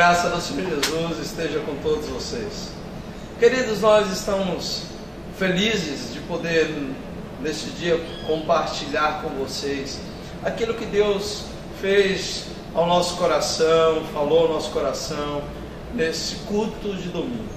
graça do Senhor Jesus esteja com todos vocês. Queridos, nós estamos felizes de poder, neste dia, compartilhar com vocês aquilo que Deus fez ao nosso coração, falou ao nosso coração, nesse culto de domingo.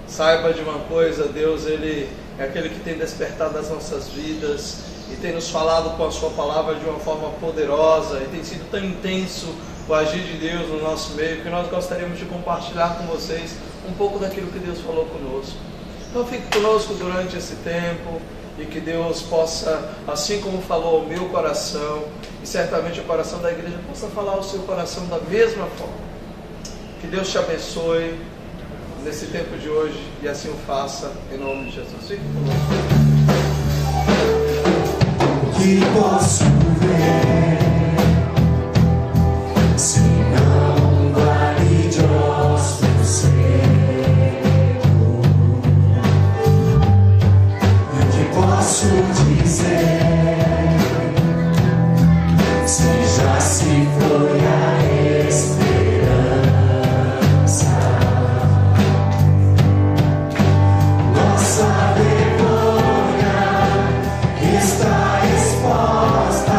Saiba de uma coisa, Deus, Ele é aquele que tem despertado as nossas vidas e tem nos falado com a sua palavra de uma forma poderosa e tem sido tão intenso o agir de Deus no nosso meio, que nós gostaríamos de compartilhar com vocês um pouco daquilo que Deus falou conosco. Então fique conosco durante esse tempo e que Deus possa, assim como falou ao meu coração, e certamente o coração da igreja possa falar ao seu coração da mesma forma. Que Deus te abençoe nesse tempo de hoje e assim o faça, em nome de Jesus. Fique conosco. Que posso ver se não vale de ossos secos? Que posso dizer se já se foi a esperança? Nossa vergonha está exposta.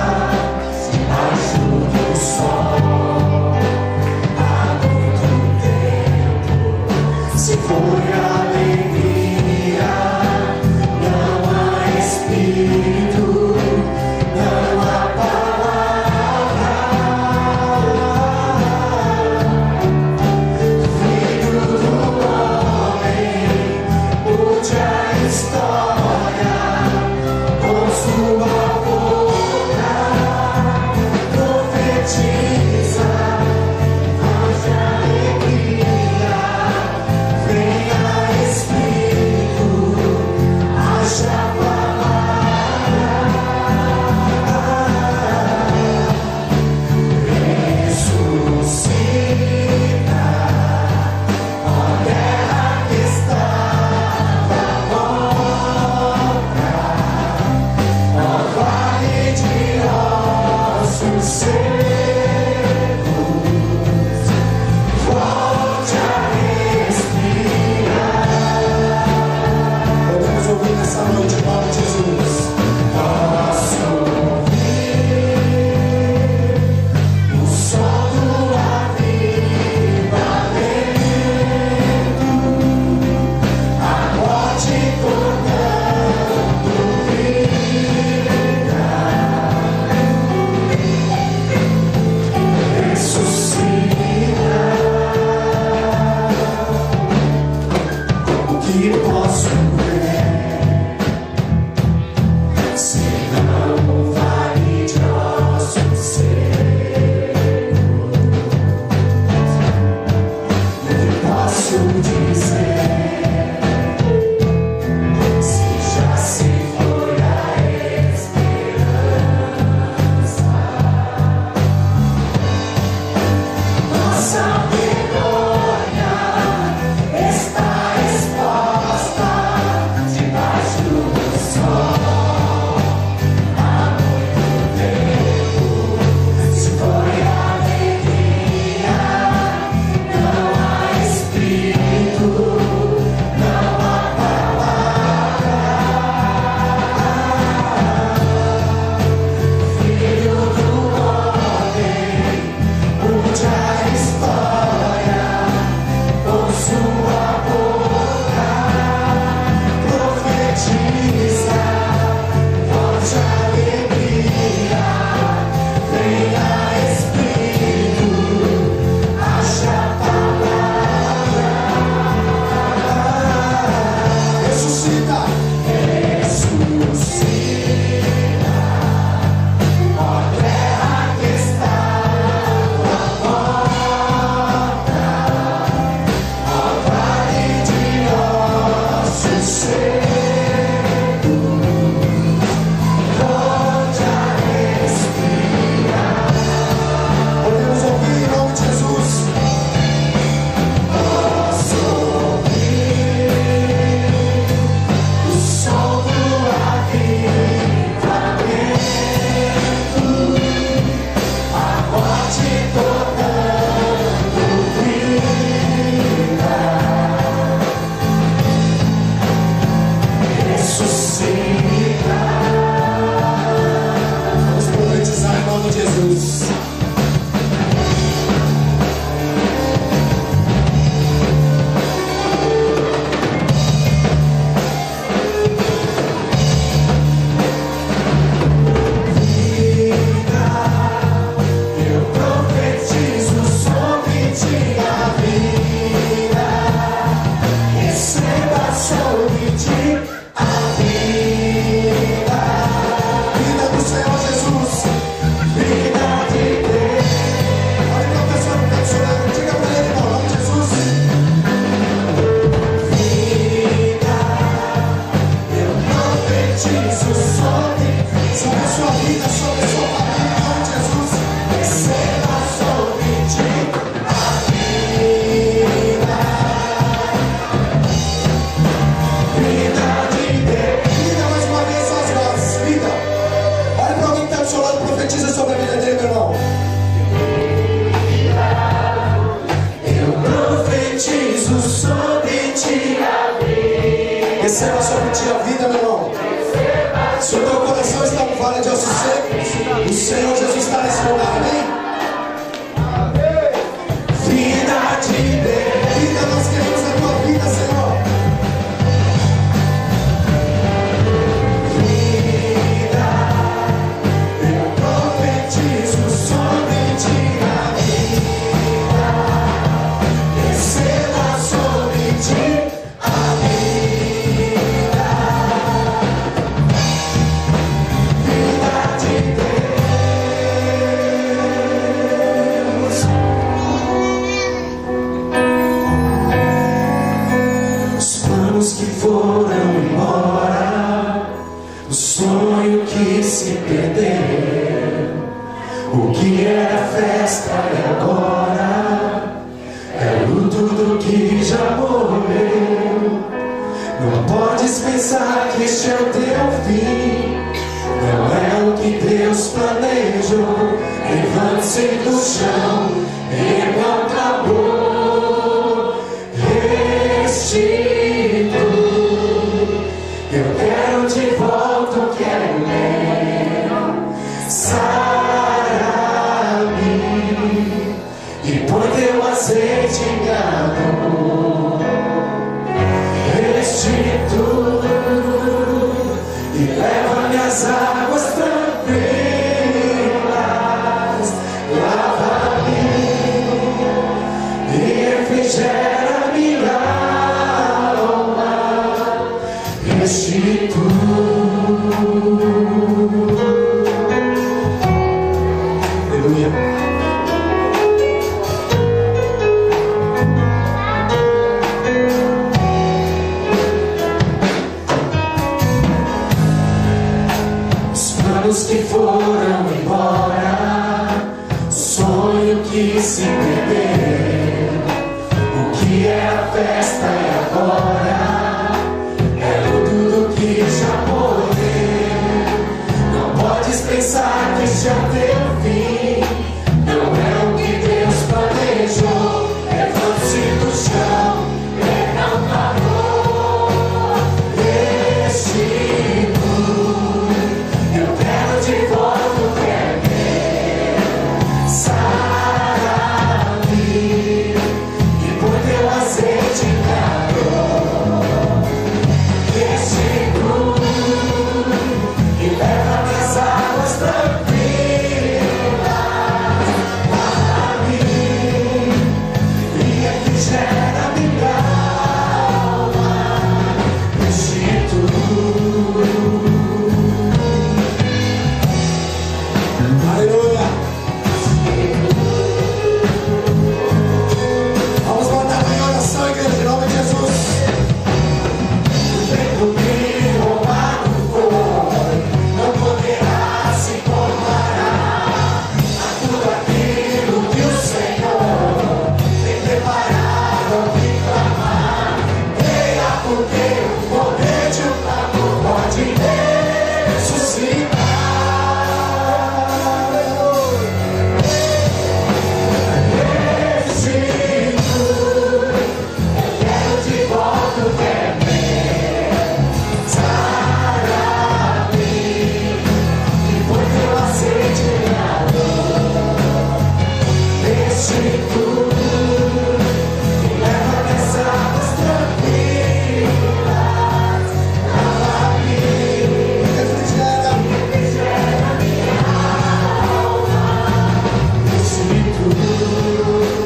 sua vida, sobre a sua família, em nome de Jesus. Receba sobre ti a vida. Vida de Deus. Vida mais uma vez suas vozes. Vida. Olha para alguém que está do seu lado, profetiza sobre a vida dele, meu irmão. Eu profetizo sobre ti a vida. Receba sobre ti a vida, meu irmão. Se o teu coração está no vale de ossos secos, o Senhor Jesus está nesse lugar, amém? Vida de Deus. Vida, nós queremos a tua vida, Senhor. Vida, eu profetizo sobre ti a vida. Receba sobre ti a vida. Vida de Deus. Os planos que foram embora, o sonho que se perdeu, o que era festa e agora é luto do que já morreu. Não podes pensar que este é o teu fim, não é o que Deus planejou. Levante-se do chão, erga o tambor, restitui. Eu quero de volta o que é meu. Sara-me e põe teu azeite em amor. Restitui e leva-me às águas tranquilas. Lava-me e refrigera minha alma. Restitui. Aleluia. Os planos que foram embora, sonho que se perdeu, o que é a festa e agora é tudo que já morreu. Não podes pensar que este é o teu fim, não é o que Deus planejou. Levante-se do chão, erga o tambor, restitui. Eu quero de volta o que é meu. Sara-me e põe teu azeite em calor. Restitui e leva-me às águas tranquilas. Lava-me e refrigera minha alma. Restitui. Aleluia. Vamos botar em oração, igreja, em nome de Jesus. O tempo que roubado foi, não poderá se comparar a tudo aquilo que o Senhor tem preparado ao me clamar. Creia, porque o poder de um clamor pode ressuscitar.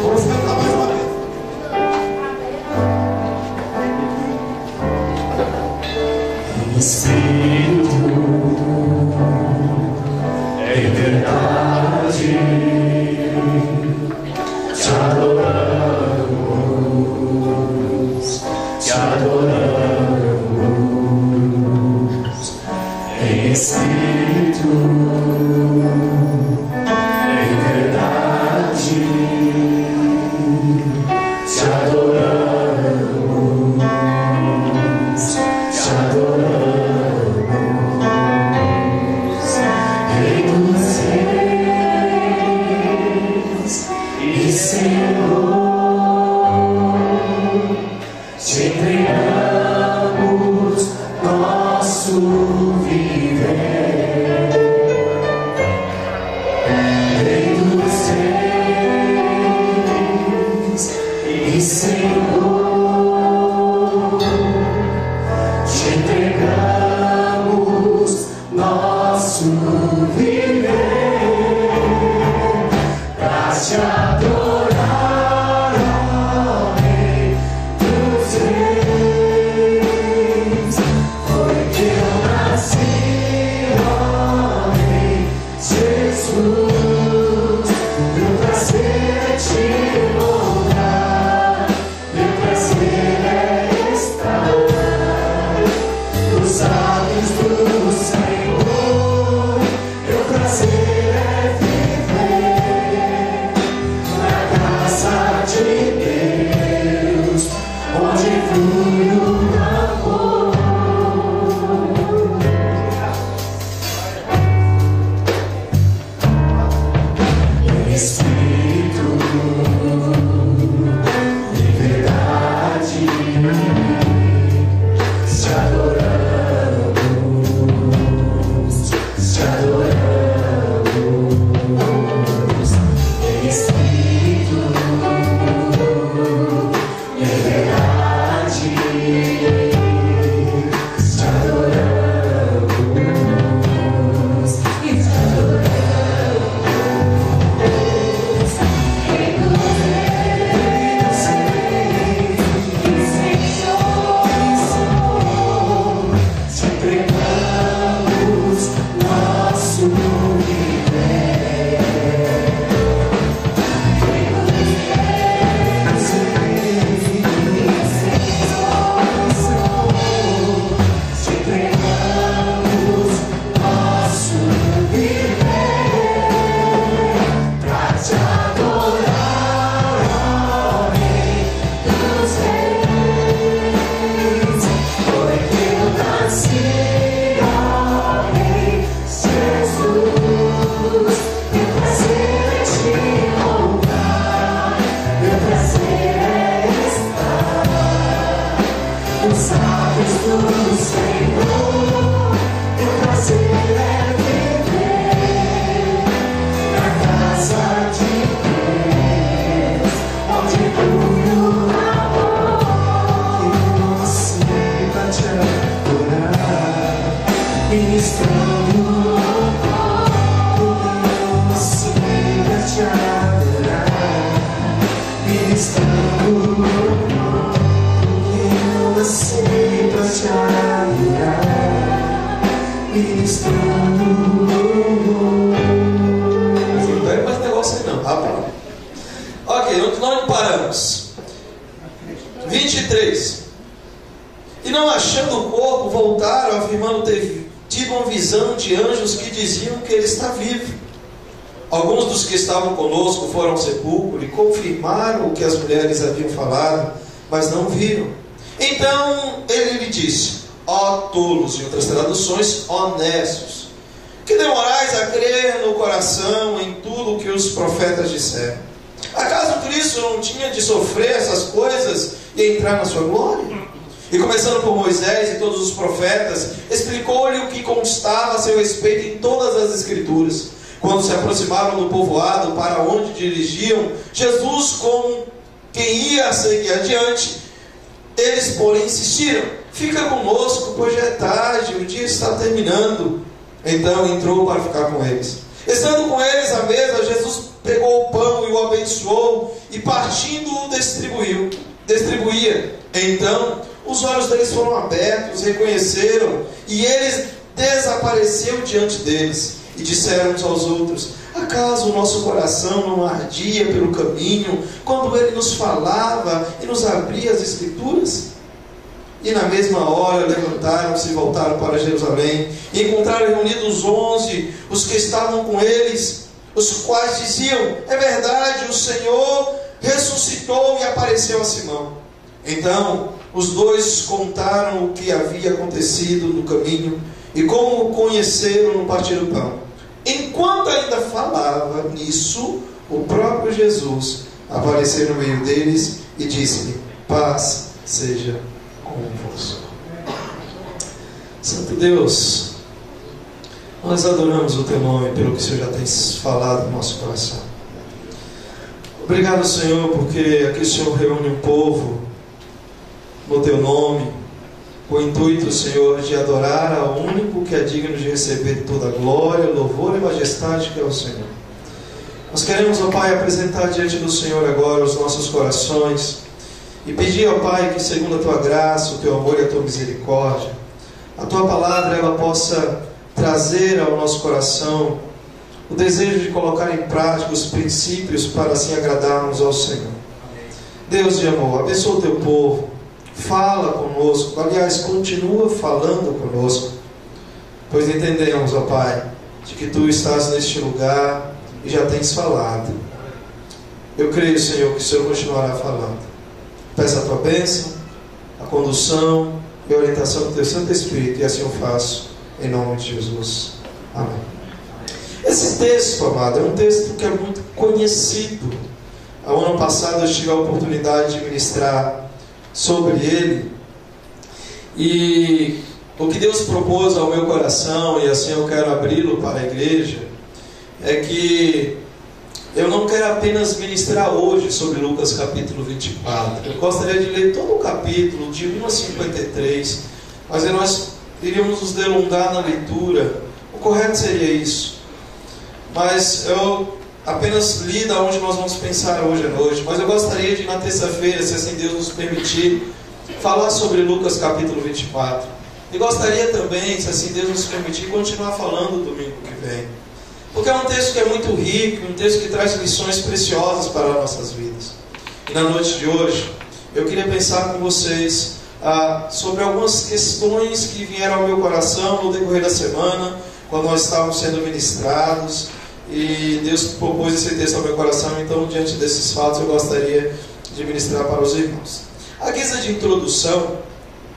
Vamos cantar mais uma vez. Espírito em verdade, te adoramos, te adoramos. Em Espírito prazer é viver na casa de Deus, onde flui o amor. Espírito de verdade, te adoramos, te adoramos. Espírito de verdade, te adoramos e te adoramos. Ok, onde paramos? 23. E não achando o corpo, voltaram, afirmando ter tido uma visão de anjos que diziam que ele está vivo. Alguns dos que estavam conosco foram ao sepulcro e confirmaram o que as mulheres haviam falado, mas não viram. Então ele lhe disse: ó tolos, em outras traduções, honestos, que demorais a crer no coração em tudo o que os profetas disseram. Acaso Cristo não tinha de sofrer essas coisas e entrar na sua glória? E começando por Moisés e todos os profetas, explicou-lhe o que constava a seu respeito em todas as Escrituras. Quando se aproximaram do povoado para onde dirigiam, Jesus, como quem ia seguir adiante, eles, porém, insistiram: fica conosco, pois já é tarde, o dia está terminando. Então entrou para ficar com eles. Estando com eles à mesa, Jesus pegou o pão e o abençoou, e partindo o distribuía. Então os olhos deles foram abertos, reconheceram, e ele desapareceu diante deles. E disseram uns aos outros: acaso o nosso coração não ardia pelo caminho, quando ele nos falava e nos abria as Escrituras? E na mesma hora levantaram-se e voltaram para Jerusalém, e encontraram reunidos 11, os que estavam com eles, os quais diziam: é verdade, o Senhor ressuscitou e apareceu a Simão. Então os dois contaram o que havia acontecido no caminho e como o conheceram no partir do pão. Enquanto ainda falava nisso, o próprio Jesus apareceu no meio deles e disse-lhe: paz seja convosco. Santo Deus, nós adoramos o teu nome pelo que o Senhor já tem falado no nosso coração. Obrigado, Senhor, porque aqui o Senhor reúne um povo no teu nome, com o intuito, Senhor, de adorar ao único que é digno de receber toda a glória, louvor e majestade, que é o Senhor. Nós queremos, ó Pai, apresentar diante do Senhor agora os nossos corações e pedir, ó Pai, que segundo a tua graça, o teu amor e a tua misericórdia, a tua palavra ela possa trazer ao nosso coração o desejo de colocar em prática os princípios para assim agradarmos ao Senhor. Deus de amor, abençoa o teu povo, fala conosco, aliás, continua falando conosco, pois entendemos, ó Pai, de que Tu estás neste lugar e já tens falado. Eu creio, Senhor, que o Senhor continuará falando. Peço a Tua bênção, a condução e a orientação do Teu Santo Espírito, e assim eu faço, em nome de Jesus. Amém. Esse texto, amado, é um texto que é muito conhecido. O ano passado eu tive a oportunidade de ministrar sobre ele, e o que Deus propôs ao meu coração, e assim eu quero abri-lo para a igreja, é que eu não quero apenas ministrar hoje sobre Lucas capítulo 24. Eu gostaria de ler todo o capítulo, de 1 a 53, mas nós iríamos nos delongar na leitura. O correto seria isso. Mas eu apenas li da onde nós vamos pensar hoje à noite. Mas eu gostaria de, na terça-feira, se assim Deus nos permitir, falar sobre Lucas capítulo 24. E gostaria também, se assim Deus nos permitir, continuar falando domingo que vem. Porque é um texto que é muito rico, um texto que traz lições preciosas para as nossas vidas. E na noite de hoje, eu queria pensar com vocês sobre algumas questões que vieram ao meu coração no decorrer da semana, quando nós estávamos sendo ministrados, e Deus propôs esse texto ao meu coração. Então, diante desses fatos, eu gostaria de ministrar para os irmãos. À guisa de introdução,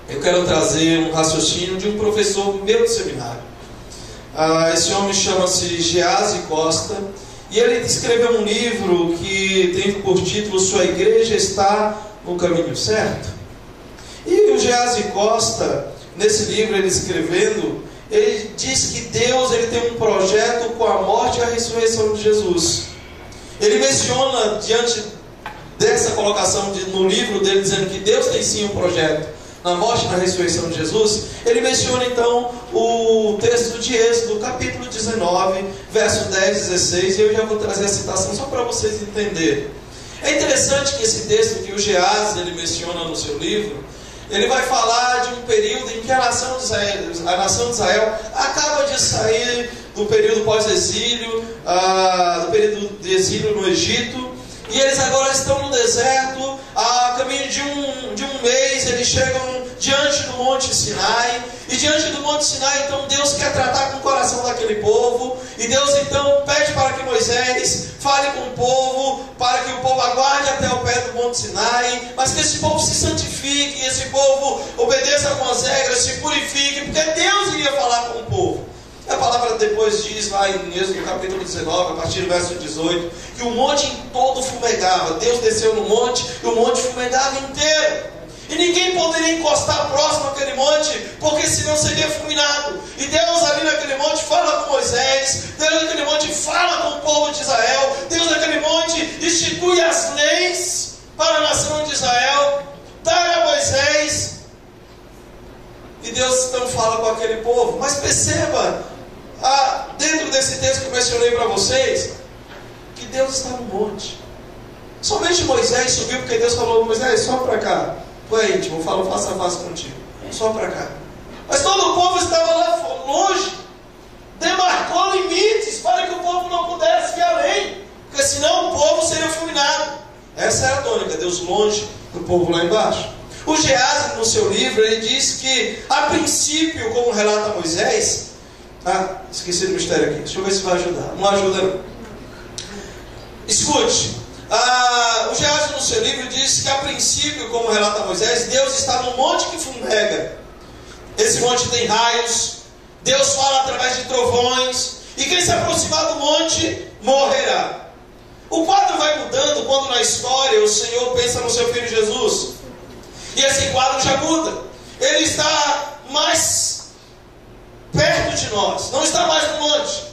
eu quero trazer um raciocínio de um professor meu de seminário. Esse homem chama-se Geazi Costa, e ele escreveu um livro que tem por título Sua Igreja Está no Caminho Certo. E o Geazi Costa, nesse livro, ele escrevendo, ele diz que Deus tem um projeto com a morte e a ressurreição de Jesus. Ele menciona, diante dessa colocação no livro dele, dizendo que Deus tem sim um projeto na morte e na ressurreição de Jesus. Ele menciona então o texto de Êxodo, capítulo 19, verso 10 e 16, e eu já vou trazer a citação só para vocês entenderem. É interessante que esse texto que o Geazi ele menciona no seu livro, ele vai falar de um período em que a nação de Israel acaba de sair do período pós-exílio, do período de exílio no Egito, e eles agora estão no deserto. A caminho de um mês, eles chegam diante do Monte Sinai, e diante do Monte Sinai, então Deus quer tratar com o coração daquele povo, e Deus então pede para que Moisés fale com o povo, para que o povo aguarde até o pé do Monte Sinai, mas que esse povo se santifique, esse povo obedeça algumas regras, se purifique, porque Deus iria falar com o povo. A palavra depois diz lá em Êxodo capítulo 19, a partir do verso 18, que o monte em todo fumegava. Deus desceu no monte e o monte fumegava inteiro. E ninguém poderia encostar próximo àquele monte, porque senão seria fulminado. E Deus ali naquele monte fala com Moisés, Deus naquele monte fala com o povo de Israel, Deus naquele monte institui as leis para a nação de Israel, dá a Moisés, e Deus então fala com aquele povo. Mas perceba, dentro desse texto que eu mencionei para vocês, que Deus está no monte. Somente Moisés subiu, porque Deus falou: Moisés, só para cá, tu é íntimo, eu falo face a face contigo, só para cá. Mas todo o povo estava lá longe, demarcou limites para que o povo não pudesse ir além, porque senão o povo seria fulminado. Essa era a tônica, Deus longe do povo lá embaixo. O Geazi, no seu livro, ele diz que, a princípio, como relata Moisés, esqueci do mistério aqui, deixa eu ver se vai ajudar. Não ajuda não. Escute, o Geazi, no seu livro, diz que, a princípio, como relata Moisés, Deus está no monte que fumega. Esse monte tem raios, Deus fala através de trovões, e quem se aproximar do monte morrerá. O quadro vai mudando quando na história o Senhor pensa no seu Filho Jesus. E esse quadro já muda. Ele está mais perto de nós, não está mais no monte.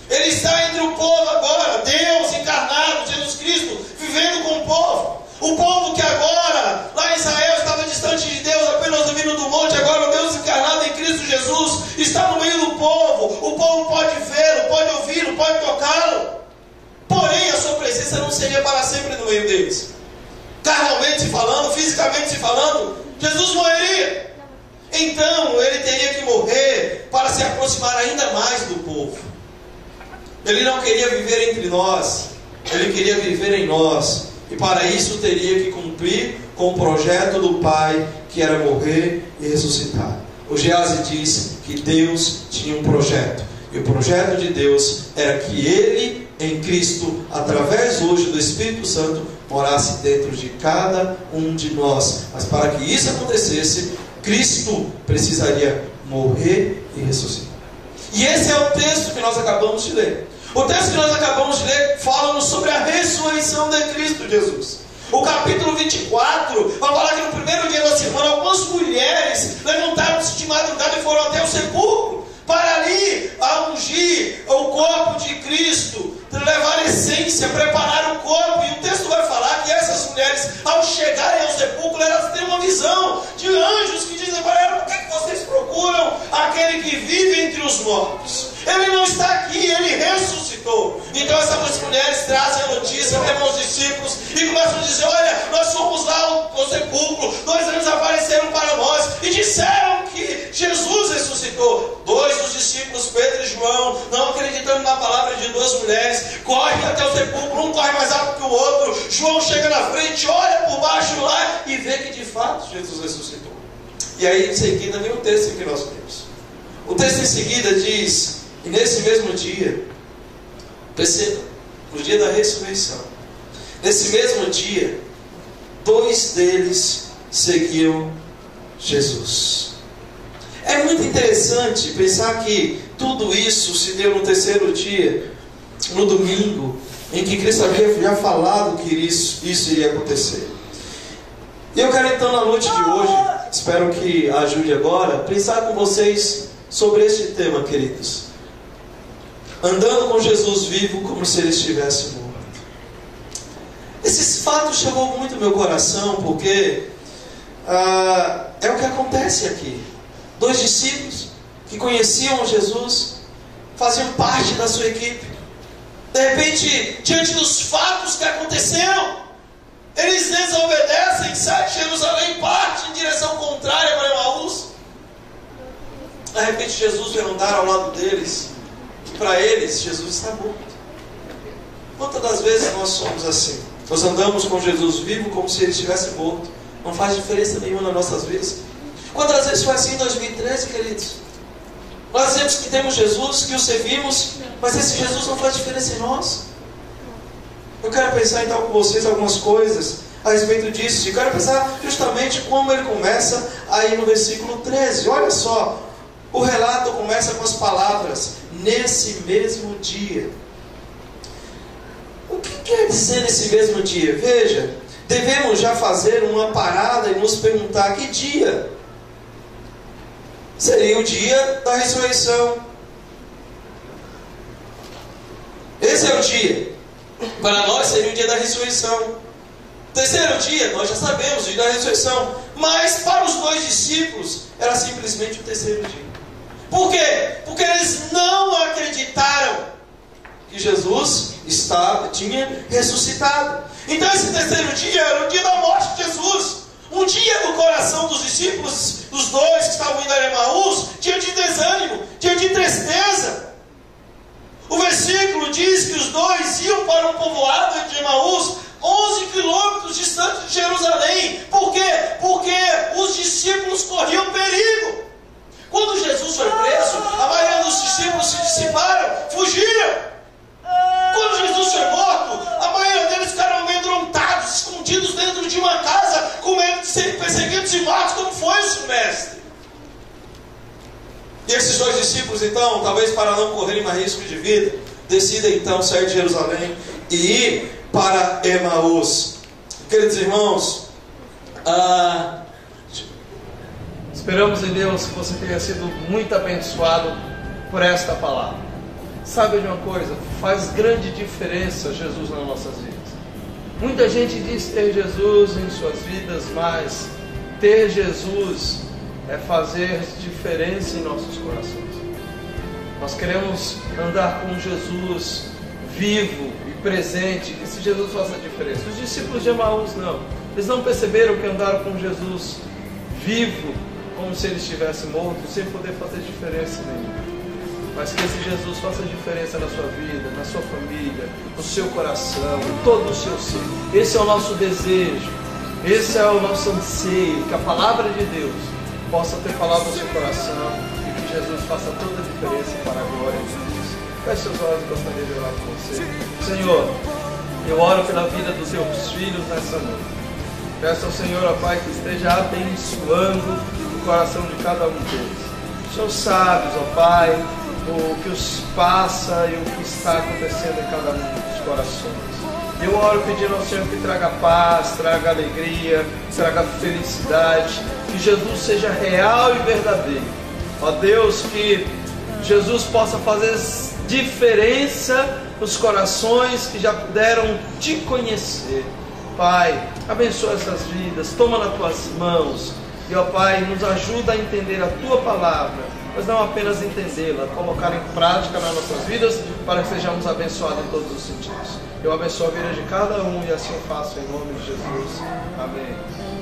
Ele está entre o povo agora, Deus encarnado, Jesus Cristo, vivendo com o povo. O povo que agora, lá em Israel, estava distante de Deus, apenas ouvindo do monte. Agora o Deus encarnado em Cristo Jesus está no meio do povo. O povo pode vê-lo, pode ouvi-lo, pode tocá-lo. Porém, a sua presença não seria para sempre no meio deles. Carnalmente se falando, fisicamente se falando, Jesus morreria. Então, ele teria que morrer para se aproximar ainda mais do povo. Ele não queria viver entre nós, ele queria viver em nós. E para isso teria que cumprir com o projeto do Pai, que era morrer e ressuscitar. O Geazi diz que Deus tinha um projeto. E o projeto de Deus era que Ele, em Cristo, através hoje do Espírito Santo, morasse dentro de cada um de nós. Mas para que isso acontecesse, Cristo precisaria morrer e ressuscitar. E esse é o texto que nós acabamos de ler. O texto que nós acabamos de ler fala-nos sobre a ressurreição de Cristo Jesus. O capítulo 24 vai falar que no primeiro dia da semana algumas mulheres levantaram-se de madrugada e foram até o sepulcro para ali ungir o corpo de Cristo, levar a essência, preparar o corpo. E o texto vai falar que essas mulheres, ao chegarem ao sepulcro, elas têm uma visão de anjos que dizem para elas: por que vocês procuram aquele que vive entre os mortos? Ele não está aqui, ele ressuscitou. Então essas mulheres trazem a notícia para os discípulos e começam a dizer: olha, nós fomos lá ao sepulcro, 2 anjos apareceram para nós e disseram que Jesus ressuscitou. 2 dos discípulos, Pedro e João, não acreditando na palavra de 2 mulheres, correm até o sepulcro, um corre mais rápido que o outro. João chega na frente, olha por baixo lá e vê que de fato Jesus ressuscitou. E aí em seguida vem o texto que nós temos. O texto em seguida diz: e nesse mesmo dia, perceba, no dia da ressurreição, nesse mesmo dia, 2 deles seguiam Jesus. É muito interessante pensar que tudo isso se deu no terceiro dia, no domingo, em que Cristo havia já falado que isso iria acontecer. E eu quero então, na noite de hoje, espero que ajude agora, pensar com vocês sobre este tema, queridos. Andando com Jesus vivo como se ele estivesse morto. Esse fato chegou muito ao meu coração, porque é o que acontece aqui. 2 discípulos que conheciam Jesus, faziam parte da sua equipe. De repente, diante dos fatos que aconteceram, eles desobedecem, saem de Jerusalém, partem em direção contrária para Emaús. De repente, Jesus vem andar ao lado deles. Para eles, Jesus está morto. Quantas das vezes nós somos assim? Nós andamos com Jesus vivo como se ele estivesse morto. Não faz diferença nenhuma nas nossas vidas. Quantas vezes foi assim em 2013, queridos? Nós dizemos que temos Jesus, que o servimos, mas esse Jesus não faz diferença em nós. Eu quero pensar então com vocês algumas coisas a respeito disso. Eu quero pensar justamente como ele começa aí no versículo 13. Olha só, o relato começa com as palavras: nesse mesmo dia. O que quer dizer nesse mesmo dia? Veja, devemos já fazer uma parada e nos perguntar: que dia? Seria o dia da ressurreição. Esse é o dia. Para nós seria o dia da ressurreição. Terceiro dia, nós já sabemos, o dia da ressurreição. Mas para os 2 discípulos era simplesmente o terceiro dia. Por quê? Porque eles não acreditaram que Jesus tinha ressuscitado. Então esse terceiro dia era o dia da morte de Jesus. Um dia no coração dos discípulos, dos 2 que estavam indo a Emaús, dia de desânimo, dia de tristeza. O versículo diz que os 2 iam para um povoado de Emaús, 11 quilômetros distante de Jerusalém. Por quê? Porque os discípulos corriam perigo. Quando Jesus foi preso, a maioria dos discípulos se dissiparam, fugiram. Quando Jesus foi morto, a maioria deles ficaram amedrontados, escondidos dentro de uma casa, com medo de serem perseguidos e mortos, como foi o seu mestre. E esses 2 discípulos, então, talvez para não correrem mais risco de vida, decidem então sair de Jerusalém e ir para Emaús. Queridos irmãos, esperamos em Deus que você tenha sido muito abençoado por esta palavra. Sabe de uma coisa? Faz grande diferença Jesus nas nossas vidas. Muita gente diz ter Jesus em suas vidas, mas ter Jesus é fazer diferença em nossos corações. Nós queremos andar com Jesus vivo e presente, que esse Jesus faça diferença. Os discípulos de Emaús não. Eles não perceberam que andaram com Jesus vivo, como se ele estivesse morto, sem poder fazer diferença nenhuma. Mas que esse Jesus faça diferença na sua vida, na sua família, no seu coração, em todo o seu ser. Esse é o nosso desejo, esse é o nosso anseio, que a palavra de Deus possa ter falado no seu coração e que Jesus faça toda a diferença para a glória de Deus. Feche seus olhos, eu gostaria de orar com você. Senhor, eu oro pela vida dos teus filhos nessa noite. Peço ao Senhor, ó Pai, que esteja abençoando o coração de cada um deles. O Senhor sabe, ó Pai, o que os passa e o que está acontecendo em cada um dos corações. Eu oro pedindo ao Senhor que traga paz, traga alegria, traga felicidade, que Jesus seja real e verdadeiro. Ó Deus, que Jesus possa fazer diferença nos corações que já puderam te conhecer. Pai, abençoa essas vidas, toma nas tuas mãos e, ó Pai, nos ajuda a entender a tua palavra, mas não apenas entendê-la, colocar em prática nas nossas vidas para que sejamos abençoados em todos os sentidos. Eu abençoo a vida de cada um e assim eu faço em nome de Jesus. Amém.